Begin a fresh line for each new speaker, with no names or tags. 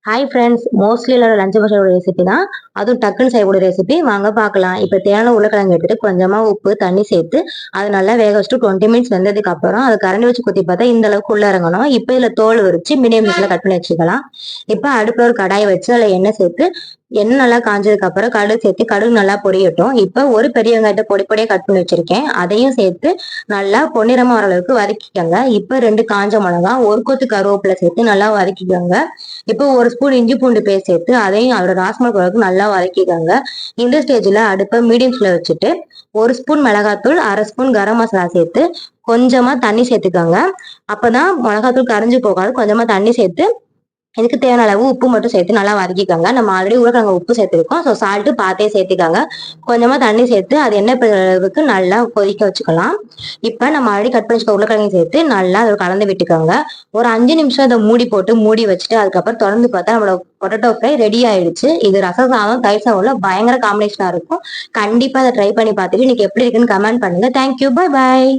Hi friends, mostly எல்லாரும் lunch பாக்ஸோட recipe தான். அதுவும் டக்குன்னு செய்யக்கூடிய ரெசிபி வாங்க பார்க்கலாம். இப்போ தேவையான உருளைக்கிழங்கு எடுத்துட்டு கொஞ்சமாக உப்பு தண்ணி சேர்த்து அது நல்லா வேக வச்சுட்டு 20 மினிட்ஸ் வெந்ததுக்கு அப்புறம் அது கரண்டி வச்சு குத்தி பார்த்தா இந்த அளவுக்கு உள்ள இறங்கணும். இப்போ இதில் தோல் விரிச்சு மீடியம் ஹீட்ல கட் பண்ணி வச்சுக்கலாம். இப்போ அடுப்பில் ஒரு கடாயை வச்சு அதில் எண்ணெய் சேர்த்து எண்ணெய் நல்லா காஞ்சதுக்கு அப்புறம் கடுகு சேர்த்து கடுகு நல்லா பொரியட்டும். இப்போ ஒரு பெரிய வெங்காயத்தை பொடி பொடியாக கட் பண்ணி வச்சிருக்கேன். அதையும் சேர்த்து நல்லா பொன்னிறமா வர அளவுக்கு வதக்கிக்கோங்க. இப்போ 2 காஞ்ச மிளகா, ஒரு கொத்து கருவேப்பிலை சேர்த்து நல்லா வதக்கிக்கோங்க. இப்போ ஒரு ஸ்பூன் இஞ்சி பூண்டு பேஸ்ட் சேர்த்து அதையும் அதோட ராஸ்மல் அளவுக்கு நல்லா வதக்கிக்கோங்க. இந்த ஸ்டேஜ்ல அடுப்பை மீடியம் ஃப்ளேம்ல வச்சுட்டு 1 ஸ்பூன் மிளகாத்தூள், 1/2 ஸ்பூன் கரம் மசாலா சேர்த்து கொஞ்சமா தண்ணி சேர்த்துக்கோங்க. அப்பதான் மிளகாத்தூள் கரைஞ்சு போகாது. கொஞ்சமா தண்ணி சேர்த்து இதுக்கு தேவையான அளவு உப்பு மட்டும் சேர்த்து நல்லா வதக்கிக்கோங்க. நம்ம ஆல்ரெடி உருளைக்கிழங்கு உப்பு சேர்த்துருக்கோம். ஸோ சால்ட்டு பார்த்தே சேர்த்துக்காங்க. கொஞ்சமா தண்ணி சேர்த்து அது எண்ணெய் அளவுக்கு நல்லா கொதிக்க வச்சுக்கலாம். இப்போ நம்ம ஆல்ரெடி கட் பண்ணி வச்சுக்க உருளைக்கிழங்கு சேர்த்து நல்லா அதை கலந்து விட்டுக்கோங்க. ஒரு 5 நிமிஷம் அதை மூடி போட்டு மூடி வச்சுட்டு அதுக்கப்புறம் திறந்து பார்த்தா நம்மளோட பொட்டேட்டோ ஃப்ரை ரெடி ஆயிடுச்சு. இது ரச சாதம் தயிர் சாதம்ல பயங்கர காம்பினேஷனா இருக்கும். கண்டிப்பா அதை ட்ரை பண்ணி பார்த்துட்டு இன்னைக்கு எப்படி இருக்குன்னு கமெண்ட் பண்ணுங்க. Thank you, bye bye.